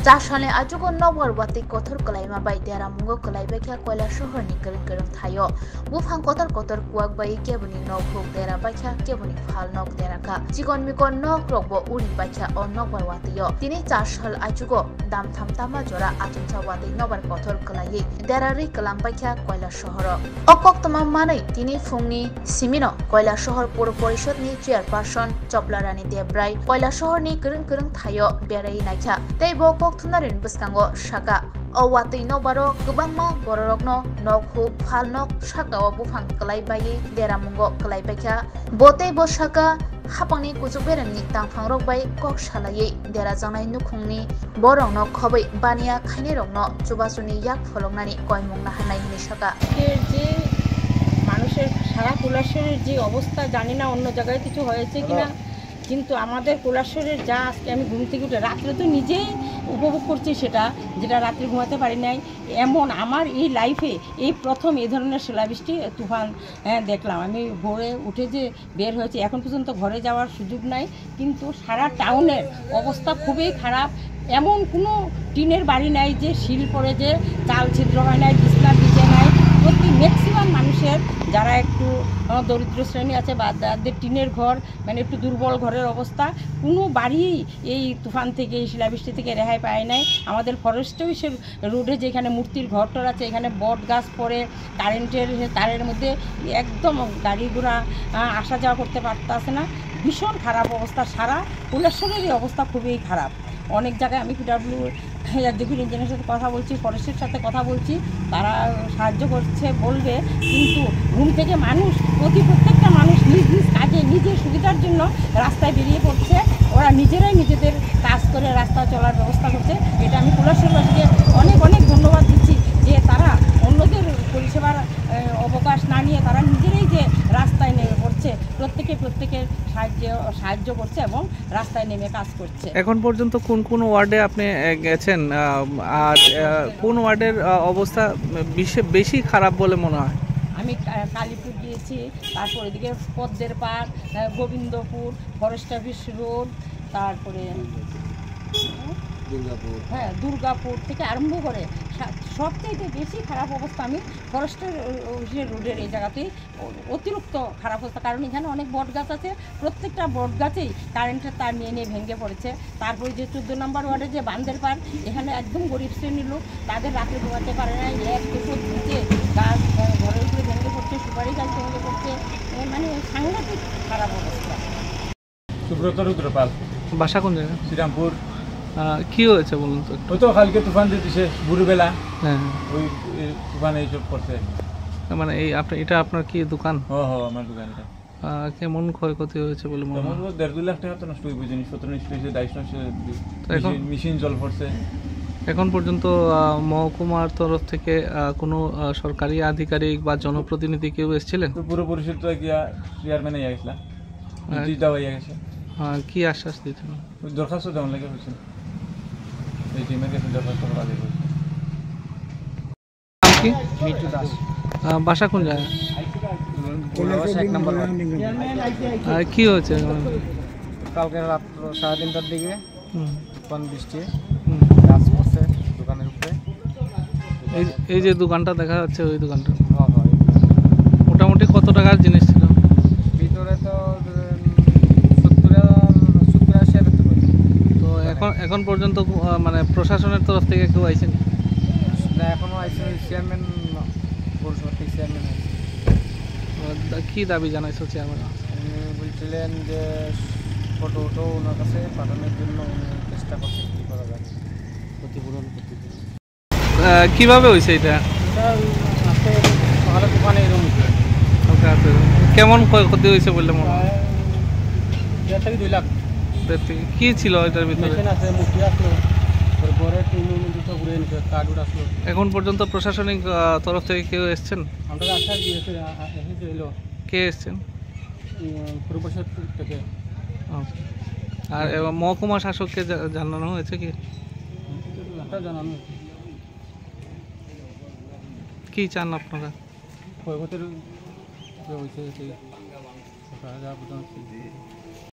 Jashale ajugo nowar wati kotor kalaima bai dera mungo kalai bakya koila shohor ni gereng thayo. Bufang kotor kuak bai kebuni nok phok dera bakya kebuni phal nok dera ka. Jikon mikon nok rokbo uri bakya on nowar wati yo. Tini jashal ajugo dam tham tama jora atuncha wati nowar kotor kalai dera ri kalam bakya koila shohor. Okok tamam manai tini fungni simino koila shohor pur porishod ni chairperson Choplarani Debrai koila shohor ni gereng thayo berai naikya. Teibo Tunarin Buskango Shaka Awati no Baro Gubangma Borokno no Hoop Halnok Shaka Bufang Kalai Bayi Deramungo Kalai Beka Bote Boshaka Hapani Kuzuberan Tang Fangrok by Kok Shalaye Derazana Nukungni Borong no Kobe Bania Kainirong no Chubasuni Yak Folonani Koimung Hanai Nishaka মানুষের সারা কুলাশ্বরের যে অবস্থা জানি না অন্য জায়গায় কিছু হয়েছে কিনা কিন্তু আমাদের কুলাশ্বরের যা আজকে আমি ঘুম থেকে উঠে রাত্রে তো নিজেই উপভোগ করছি সেটা যেটা রাত্রে ঘুমাতে পারি নাই এমন আমার এই লাইফে এই প্রথম এই ধরনের শিলাবৃষ্টি তুফান দেখলাম আমি ভোরে উঠে যে বের হয়েছে এখন পর্যন্ত ঘরে যাওয়ার সুযোগ নাই কিন্তু সারা টাউনের অবস্থা খুবই খারাপ এমন কোনো টিনের বাড়ি নাই যে শিল পড়ে যে চাল ছিদ্র হয় নাই বিছনা ভিজে নাই প্রতি ম্যাক্সিমাম মানুষের যারা একটু দরিদ্র শ্রেণী আছে বা যাদের টিনের ঘর মানে একটু দুর্বল ঘরের অবস্থা কোনো বাড়ি এই তুফান থেকে এই শিলাবৃষ্টি থেকে রেহাই পায় নাই আমাদের ফরেস্ট অফিসের রোডে যেখানে মূর্তির ঘরটর আছে এখানে বট গাছ পড়ে কারেন্টের তারের মধ্যে একদম গাড়ি ঘোড়া আসা যাওয়া করতে পারতেছে না ভীষণ খারাপ অবস্থা সারা কুলেশ্বরেরই অবস্থা খুবই খারাপ অনেক জায়গায় আমি পিডব্লিউ এক্সিকিউটিভ ইঞ্জিনিয়ারের সাথে কথা বলছি ফরেস্টের সাথে কথা বলছি তারা সাহায্য করছে বলবে কিন্তু ঘুম থেকে মানুষ প্রত্যেকটা মানুষ নিজ কাজে নিজের সুবিধার জন্য রাস্তায় বেরিয়ে পড়ছে ওরা নিজেরাই নিজেদের কাজ করে রাস্তা চলার ব্যবস্থা করছে এটা আমি কুলেশ্বরবাসীকে অনেক ধন্যবাদ দিচ্ছি যে তারা অন্যদের পরিষেবার অবকাশ না নিয়ে তারা নিজেরাই যে রাস্তায় নেমে পড়ছে প্রত্যেকের সাহায্য করছে এবং রাস্তায় নেমে কাজ করছে এখন পর্যন্ত কোন ওয়ার্ডে আপনি গেছেন আর কোন ওয়ার্ডের অবস্থা বেশি খারাপ বলে মনে হয় আমি কালীপুর গিয়েছি তারপর এদিকে পদ্মের পাড় গোবিন্দপুর ফরেস্ট অফিস রোড তারপরে দুর্গাপুর থেকে আরম্ভ করে সবথেকে বেশি খারাপ অবস্থা আমি ফরেস্টের রোডের এই জায়গাতেই অতিরিক্ত খারাপ অবস্থা কারণ এখানে অনেক বট গাছ আছে প্রত্যেকটা বট গাছেই কারেন্টের তার নিয়ে ভেঙে পড়েছে তারপরে যে 14 নম্বর ওয়ার্ডে যে বান্দের পাড় এখানে একদম গরিব শ্রেণীর লোক তাদের রাতে ঘুমাতে পারে না এক দুটো নিচে গাছ ঘরের উপরে ভেঙে পড়ছে সুপারি গাছ ভেঙে পড়ছে মানে সাংঘাতিক খারাপ অবস্থা সুব্রত রুদ্রপাল বাসা কোন জায়গা শ্রীরামপুর কি হয়েছে বলুন তো ওই তো কালকে তুফান দিয়েছে ভোরবেলা হ্যাঁ ওই তুফানে এইসব করছে মানে এই এটা আপনার কি দোকান আমার দোকানটা কেমন ক্ষয়ক্ষতি হয়েছে বলে মনে হয় 1.5 লাখ টাকা তো নষ্ট হয়ে জিনিসপত্র নষ্ট হয়েছে দায়িত্ব মেশিন জল পড়ছে এখন পর্যন্ত মহকুমার তরফ থেকে কোনো সরকারি আধিকারিক বা জনপ্রতিনিধি কেউ এসেছিলেন পুরো পরিষদ গিয়া চেয়ারম্যানে গেছিলাম দেওয়া গেছে কি আশ্বাস দিচ্ছেন দরখাস্ত দেওয়ার লাগে হয়েছে এই টিমের কাছে দরখাস্ত করা যাবে কি মিঠু দাস বাসা কোন জায়গায় কি হয়েছে কালকে রাত 3:30টার দিকে তুফান বৃষ্টি গাছ পড়ছে দোকানের উপরে এই যে দোকানটা দেখা যাচ্ছে ওই দোকানটা মোটামুটি কত টাকার জিনিস ছিল ভিতরে তো 70-80 তো এখন পর্যন্ত মানে প্রশাসনের তরফ থেকে কেউ আইসেন না এখনো আইসে চেয়ারম্যান পরিষদ থেকে চেয়ারম্যান কি দাবি জানাইছো চেয়ারম্যান বলছিলেন যে ফটো ওনার কাছে পাঠানোর জন্য চেষ্টা করছে কী করা যায় ক্ষতিপূরণ করতে কিভাবে হয়েছে এটা সকালে দোকানে এরকম কেমন ক্ষয়ক্ষতি হয়েছে বললে মনে হয় 1.5 থেকে 2 লাখ কি ছিল এটার ভিতরে মেশিন আছে মূর্তি আসলো ঘরে দুটো ঘুরে এনেছে কার্ড আসলো এখন পর্যন্ত প্রশাসনিক তরফ থেকে কেউ এসছেন আমরা আশ্বাস দিয়েছে এলো কে এসছেন পুরো পরিষদ থেকে আর মহকুমা শাসককে জানানো হয়েছে কি জানানো কি চান আপনারা ক্ষয়ক্ষতির হয়েছে